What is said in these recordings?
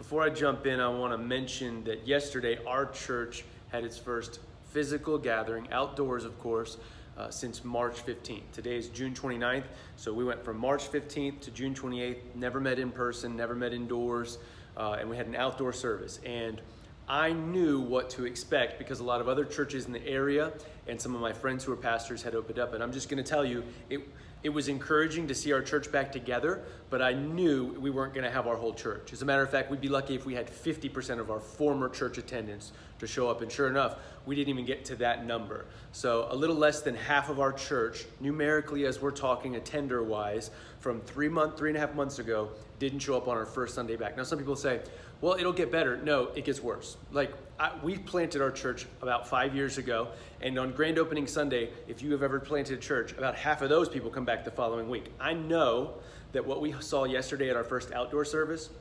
Before I jump in, I want to mention that yesterday our church had its first physical gathering, outdoors of course, since March 15th. Today is June 29th, so we went from March 15th to June 28th, never met in person, never met indoors, and we had an outdoor service. And I knew what to expect because a lot of other churches in the area and some of my friends who are pastors had opened up. And I'm just going to tell you, it was encouraging to see our church back together, but I knew we weren't going to have our whole church. As a matter of fact, we'd be lucky if we had 50% of our former church attendance to show up. And sure enough, we didn't even get to that number. So a little less than half of our church, numerically as we're talking attender-wise, from 3.5 months ago, didn't show up on our first Sunday back. Now some people say, well, it'll get better. No, it gets worse. We planted our church about 5 years ago, and on grand opening Sunday, if you have ever planted a church, about half of those people come back the following week. I know that what we saw yesterday at our first outdoor service,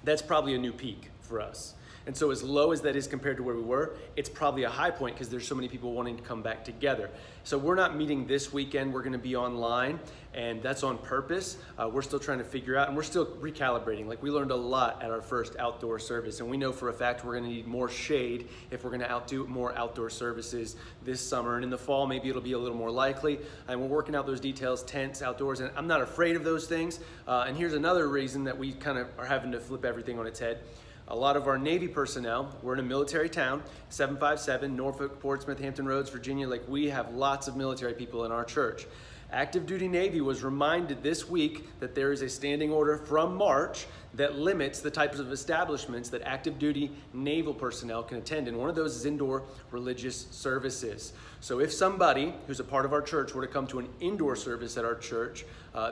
that's probably a new peak for us. And so as low as that is compared to where we were, it's probably a high point because there's so many people wanting to come back together. So we're not meeting this weekend. We're going to be online, and that's on purpose. We're still trying to figure out, and we're still recalibrating. We learned a lot at our first outdoor service, and we know for a fact we're going to need more shade if we're going to do more outdoor services this summer. And in the fall, maybe it'll be a little more likely. And we're working out those details, tents, outdoors, and I'm not afraid of those things. And here's another reason that we kind of are having to flip everything on its head. A lot of our Navy personnel, we're in a military town, 757, Norfolk, Portsmouth, Hampton Roads, Virginia. We have lots of military people in our church. Active duty Navy was reminded this week that there is a standing order from March that limits the types of establishments that active duty naval personnel can attend. And one of those is indoor religious services. So if somebody who's a part of our church were to come to an indoor service at our church,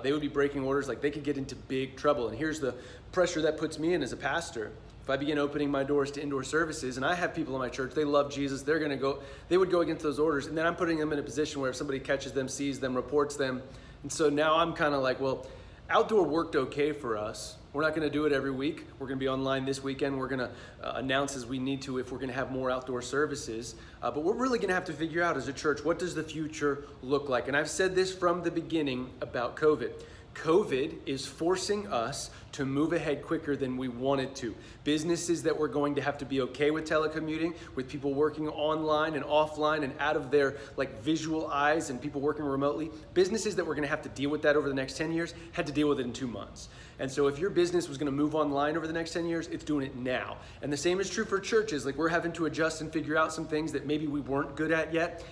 they would be breaking orders. They could get into big trouble. And here's the pressure that puts me in as a pastor. If I begin opening my doors to indoor services, and I have people in my church, they love Jesus, they would go against those orders, and then I'm putting them in a position where if somebody catches them, sees them, reports them, and so now I'm kind of like, well, outdoor worked okay for us. We're not going to do it every week. We're going to be online this weekend. We're going to announce as we need to if we're going to have more outdoor services, but we're really going to have to figure out as a church, what does the future look like? And I've said this from the beginning about COVID. COVID is forcing us to move ahead quicker than we wanted to. Businesses that were going to have to be okay with telecommuting, with people working online and offline and out of their visual eyes and people working remotely, businesses that were going to have to deal with that over the next 10 years had to deal with it in 2 months. And so if your business was going to move online over the next 10 years, it's doing it now. And the same is true for churches. We're having to adjust and figure out some things that maybe we weren't good at yet.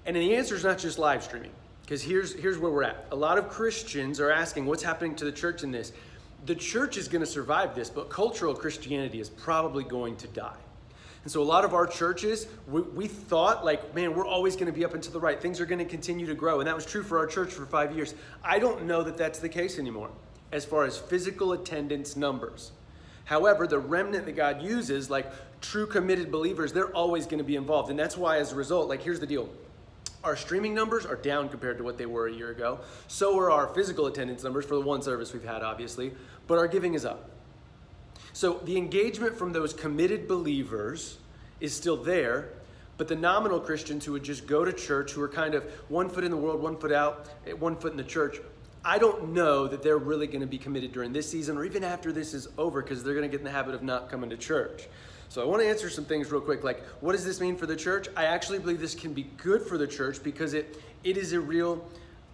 And the answer is not just live streaming. Because here's where we're at. A lot of Christians are asking, what's happening to the church in this? The church is going to survive this, but cultural Christianity is probably going to die. And so a lot of our churches, we thought man, we're always going to be up and to the right. Things are going to continue to grow. And that was true for our church for 5 years. I don't know that that's the case anymore as far as physical attendance numbers. However, the remnant that God uses, true committed believers, they're always going to be involved. And that's why as a result, here's the deal. Our streaming numbers are down compared to what they were a year ago. So are our physical attendance numbers for the one service we've had, obviously, but our giving is up. So the engagement from those committed believers is still there, but the nominal Christians who would just go to church, who are kind of 1 foot in the world, 1 foot out, 1 foot in the church, I don't know that they're really going to be committed during this season or even after this is over because they're going to get in the habit of not coming to church. So I want to answer some things real quick, what does this mean for the church? I actually believe this can be good for the church because it is a real,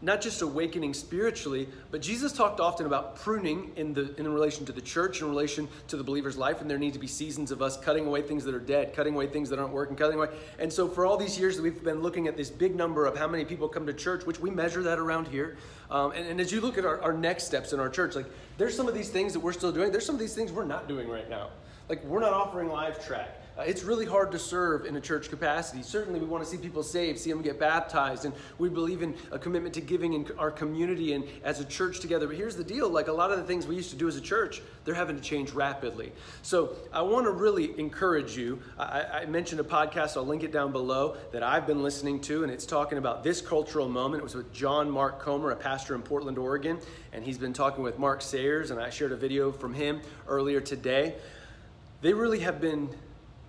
not just awakening spiritually, but Jesus talked often about pruning in relation to the church, in relation to the believer's life, and there need to be seasons of us cutting away things that are dead, cutting away things that aren't working, cutting away. And so for all these years that we've been looking at this big number of how many people come to church, which we measure that around here, and as you look at our next steps in our church, there's some of these things that we're still doing, there's some of these things we're not doing right now. We're not offering live track. It's really hard to serve in a church capacity. Certainly we want to see people saved, see them get baptized, and we believe in a commitment to giving in our community and as a church together. But here's the deal, a lot of the things we used to do as a church, they're having to change rapidly. So I want to really encourage you. I mentioned a podcast, I'll link it down below, that I've been listening to, and it's talking about this cultural moment. It was with John Mark Comer, a pastor in Portland, Oregon, and he's been talking with Mark Sayers, and I shared a video from him earlier today. They really have been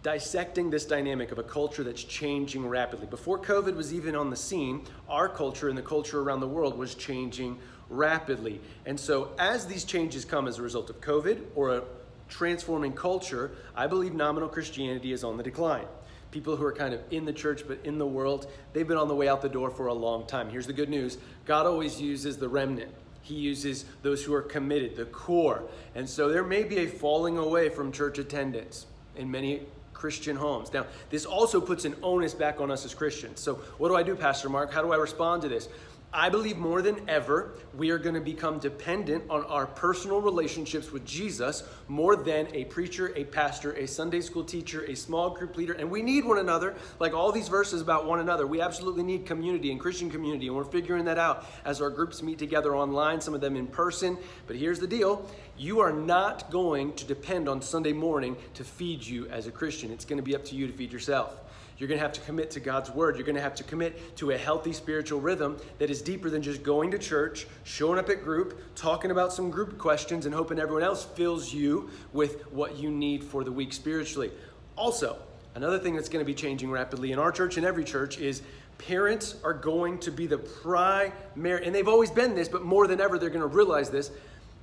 dissecting this dynamic of a culture that's changing rapidly. Before COVID was even on the scene, our culture and the culture around the world was changing rapidly. And so as these changes come as a result of COVID or transforming culture, I believe nominal Christianity is on the decline. People who are kind of in the church but in the world, they've been on the way out the door for a long time. Here's the good news. God always uses the remnant. He uses those who are committed, the core. And so there may be a falling away from church attendance in many Christian homes. Now, this also puts an onus back on us as Christians. So what do I do, Pastor Mark? How do I respond to this? I believe more than ever, we are going to become dependent on our personal relationships with Jesus more than a preacher, a pastor, a Sunday school teacher, a small group leader. And we need one another, like all these verses about one another. We absolutely need community and Christian community, and we're figuring that out as our groups meet together online, some of them in person. But here's the deal. You are not going to depend on Sunday morning to feed you as a Christian. It's going to be up to you to feed yourself. You're going to have to commit to God's word. You're going to have to commit to a healthy spiritual rhythm that is deeper than just going to church, showing up at group, talking about some group questions, and hoping everyone else fills you with what you need for the week spiritually. Also, another thing that's going to be changing rapidly in our church and every church is parents are going to be the primary, and they've always been this, but more than ever, they're going to realize this.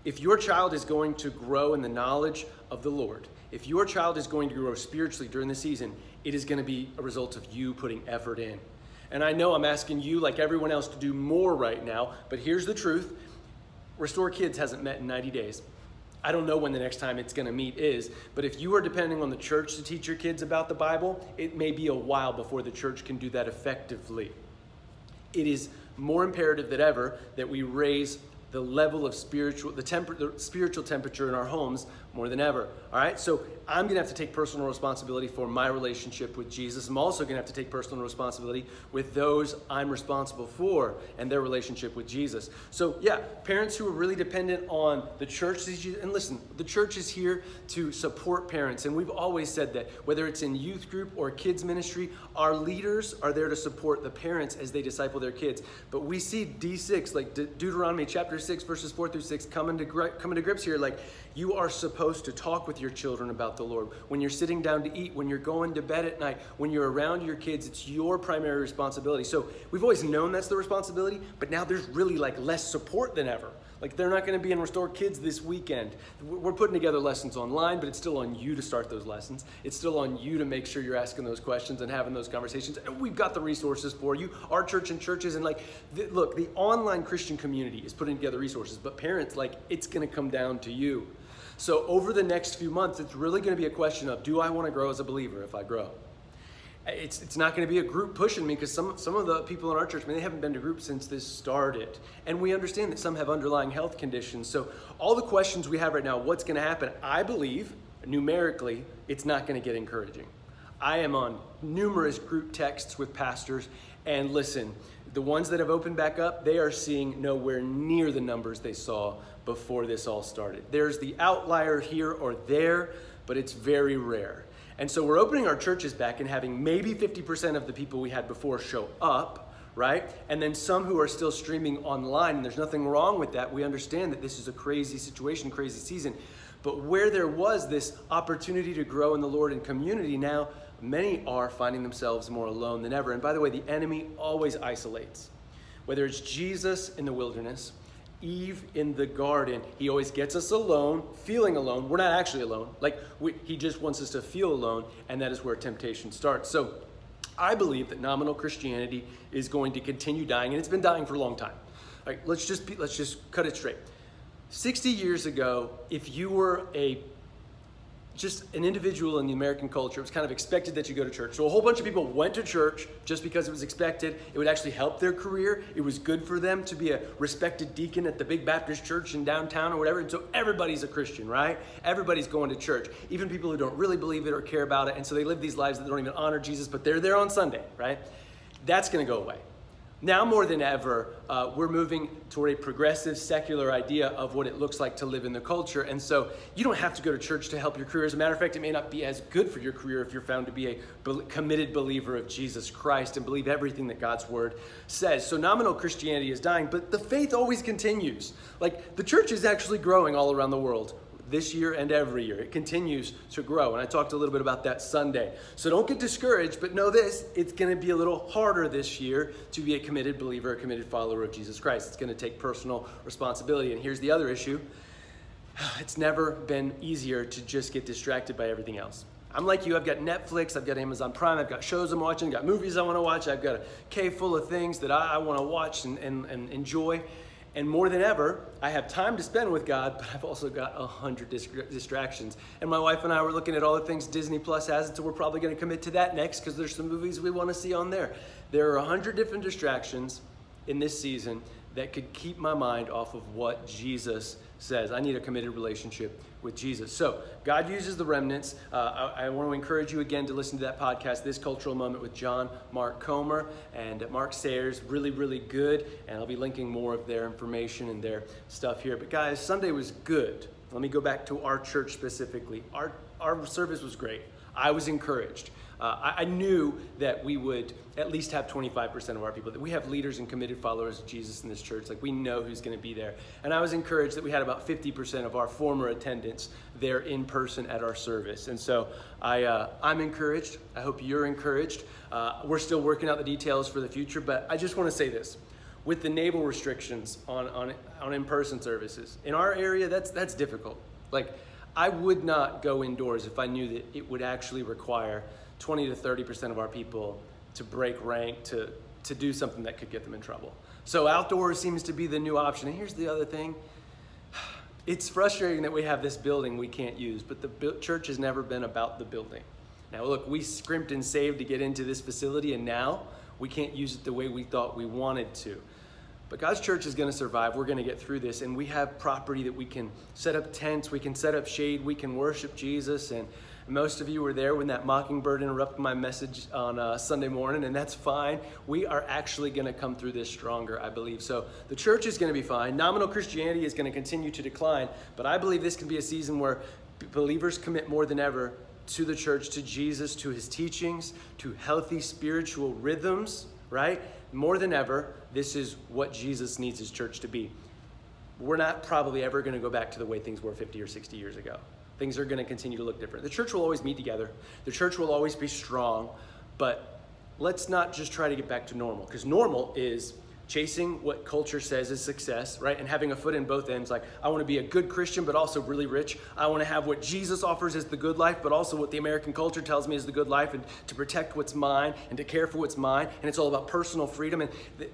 If your child is going to grow in the knowledge of the Lord, if your child is going to grow spiritually during the season, it is going to be a result of you putting effort in. And I know I'm asking you, like everyone else, to do more right now, but here's the truth. Restore Kids hasn't met in 90 days. I don't know when the next time it's going to meet is, but if you are depending on the church to teach your kids about the Bible, it may be a while before the church can do that effectively. It is more imperative than ever that we raise the level of the spiritual temperature in our homes more than ever. All right, so I'm going to have to take personal responsibility for my relationship with Jesus. I'm also going to have to take personal responsibility with those I'm responsible for and their relationship with Jesus. So yeah, parents who are really dependent on the church, and listen, the church is here to support parents, and we've always said that, whether it's in youth group or kids ministry, our leaders are there to support the parents as they disciple their kids. But we see D6, like Deuteronomy chapter 6, verses 4 through 6, coming to grips here. Like, you are supposed to talk with your children about the Lord. When you're sitting down to eat, when you're going to bed at night, when you're around your kids, it's your primary responsibility. So we've always known that's the responsibility, but now there's really like less support than ever. Like, they're not going to be in Restore Kids this weekend. We're putting together lessons online, but it's still on you to start those lessons. It's still on you to make sure you're asking those questions and having those conversations. And we've got the resources for you, our church and churches. And like, look, the online Christian community is putting together resources, but parents, like, it's going to come down to you. So over the next few months, it's really going to be a question of, do I want to grow as a believer if I grow? It's not going to be a group pushing me, because some of the people in our church, they haven't been to group since this started. And we understand that some have underlying health conditions. So all the questions we have right now, what's going to happen? I believe, numerically, it's not going to get encouraging. I am on numerous group texts with pastors, and listen, the ones that have opened back up, they are seeing nowhere near the numbers they saw before this all started. There's the outlier here or there, but it's very rare. And so we're opening our churches back and having maybe 50% of the people we had before show up, right? And then some who are still streaming online, and there's nothing wrong with that. We understand that this is a crazy situation, crazy season. But where there was this opportunity to grow in the Lord and community, now many are finding themselves more alone than ever. And by the way, the enemy always isolates. Whether it's Jesus in the wilderness, Eve in the garden, he always gets us alone, feeling alone. We're not actually alone. He just wants us to feel alone, and that is where temptation starts. So I believe that nominal Christianity is going to continue dying, and it's been dying for a long time. All right, let's just cut it straight. 60 years ago, if you were just an individual in the American culture, it was kind of expected that you go to church. So a whole bunch of people went to church just because it was expected. It would actually help their career. It was good for them to be a respected deacon at the big Baptist church in downtown or whatever. And so everybody's a Christian, right? Everybody's going to church, even people who don't really believe it or care about it. And so they live these lives that don't even honor Jesus, but they're there on Sunday, right? That's going to go away. Now more than ever, we're moving toward a progressive, secular idea of what it looks like to live in the culture. And so you don't have to go to church to help your career. As a matter of fact, it may not be as good for your career if you're found to be a committed believer of Jesus Christ and believe everything that God's word says. So nominal Christianity is dying, but the faith always continues. Like, the church is actually growing all around the world. This year and every year. It continues to grow. And I talked a little bit about that Sunday. So don't get discouraged, but know this, it's going to be a little harder this year to be a committed believer, a committed follower of Jesus Christ. It's going to take personal responsibility. And here's the other issue. it's never been easier to just get distracted by everything else. I'm like you, I've got Netflix, I've got Amazon Prime, I've got shows I'm watching, I've got movies I want to watch, I've got a cave full of things that I want to watch and enjoy. And more than ever, I have time to spend with God, but I've also got 100 distractions. And my wife and I were looking at all the things Disney Plus has, and so we're probably going to commit to that next because there's some movies we want to see on there. There are 100 different distractions in this season that could keep my mind off of what Jesus says. I need a committed relationship with Jesus. So God uses the remnants. I want to encourage you again to listen to that podcast, This Cultural Moment with John Mark Comer and Mark Sayers. Really, really good. And I'll be linking more of their information and their stuff here. But guys, Sunday was good. Let me go back to our church specifically. Our service was great. I was encouraged. I knew that we would at least have 25% of our people. That we have leaders and committed followers of Jesus in this church. Like, we know who's going to be there. And I was encouraged that we had about 50% of our former attendants there in person at our service. And so I'm encouraged. I hope you're encouraged. We're still working out the details for the future, but I just want to say this. With the naval restrictions on in-person services, in our area, that's difficult. Like, I would not go indoors if I knew that it would actually require 20 to 30% of our people to break rank, to do something that could get them in trouble. So outdoors seems to be the new option. And here's the other thing. It's frustrating that we have this building we can't use, but the church has never been about the building. Now look, we scrimped and saved to get into this facility, and now we can't use it the way we thought we wanted to. But God's church is going to survive. We're going to get through this, and we have property that we can set up tents, we can set up shade, we can worship Jesus. And most of you were there when that mockingbird interrupted my message on Sunday morning, and that's fine. We are actually going to come through this stronger, I believe. So the church is going to be fine. Nominal Christianity is going to continue to decline, but I believe this can be a season where believers commit more than ever to the church, to Jesus, to his teachings, to healthy spiritual rhythms, right? More than ever, this is what Jesus needs his church to be. We're not probably ever going to go back to the way things were 50 or 60 years ago. Things are going to continue to look different. The church will always meet together. The church will always be strong, but let's not just try to get back to normal, because normal is chasing what culture says is success, right? And having a foot in both ends. Like, I want to be a good Christian, but also really rich. I want to have what Jesus offers as the good life, but also what the American culture tells me is the good life, and to protect what's mine and to care for what's mine. And it's all about personal freedom. And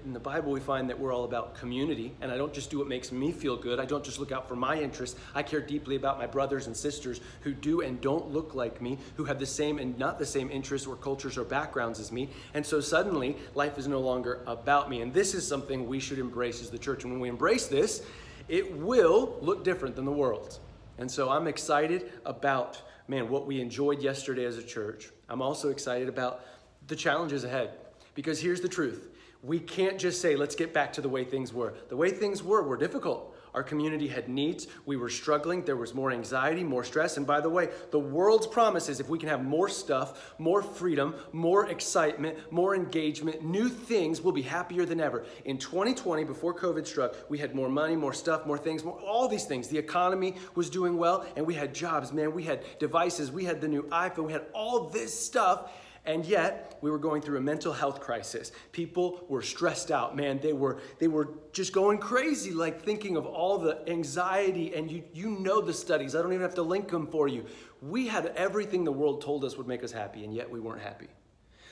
in the Bible, we find that we're all about community. And I don't just do what makes me feel good. I don't just look out for my interests. I care deeply about my brothers and sisters who do and don't look like me, who have the same and not the same interests or cultures or backgrounds as me. And so suddenly, life is no longer about me. And this is something we should embrace as the church. And when we embrace this, it will look different than the world. And so I'm excited about, what we enjoyed yesterday as a church. I'm also excited about the challenges ahead, because here's the truth. We can't just say, let's get back to the way things were. The way things were difficult. Our community had needs. We were struggling. There was more anxiety, more stress. And by the way, the world's promise is if we can have more stuff, more freedom, more excitement, more engagement, new things, we'll be happier than ever. In 2020, before COVID struck, we had more money, more stuff, more things, all these things. The economy was doing well, and we had jobs, we had devices, we had the new iPhone, we had all this stuff. And yet, we were going through a mental health crisis. People were stressed out, They were just going crazy, like thinking of all the anxiety, and you know the studies. I don't even have to link them for you. We had everything the world told us would make us happy, and yet we weren't happy.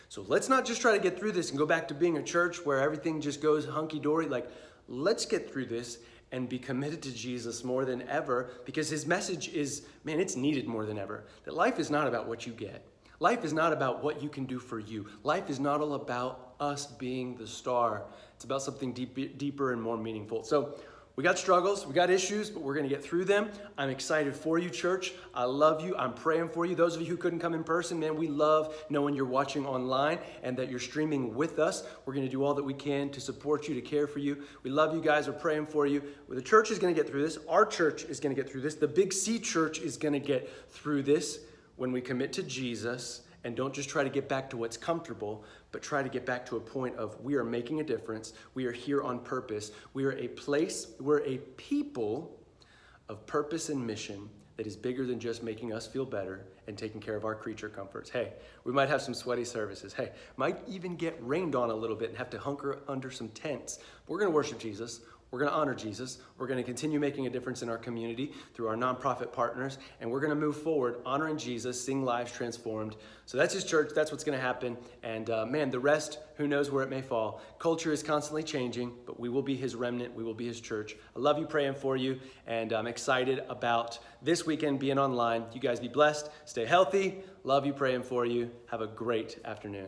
So let's not just try to get through this and go back to being a church where everything just goes hunky-dory. Like, let's get through this and be committed to Jesus more than ever, because his message is, it's needed more than ever. That life is not about what you get. Life is not about what you can do for you. Life is not all about us being the star. It's about something deeper and more meaningful. So we got struggles, we got issues, but we're going to get through them. I'm excited for you, church. I love you. I'm praying for you. Those of you who couldn't come in person, we love knowing you're watching online and that you're streaming with us. We're going to do all that we can to support you, to care for you. We love you guys. We're praying for you. Well, the church is going to get through this. Our church is going to get through this. The Big C Church is going to get through this. When we commit to Jesus and don't just try to get back to what's comfortable, but try to get back to a point of we are making a difference. We are here on purpose. We are a place, we're a people of purpose and mission that is bigger than just making us feel better and taking care of our creature comforts. Hey, we might have some sweaty services. Hey, might even get rained on a little bit and have to hunker under some tents. We're going to worship Jesus. We're going to honor Jesus. We're going to continue making a difference in our community through our nonprofit partners, and we're going to move forward honoring Jesus, seeing lives transformed. So that's his church. That's what's going to happen. And man, the rest, who knows where it may fall. Culture is constantly changing, but we will be his remnant. We will be his church. I love you, praying for you, and I'm excited about this weekend being online. You guys be blessed. Stay healthy. Love you, praying for you. Have a great afternoon.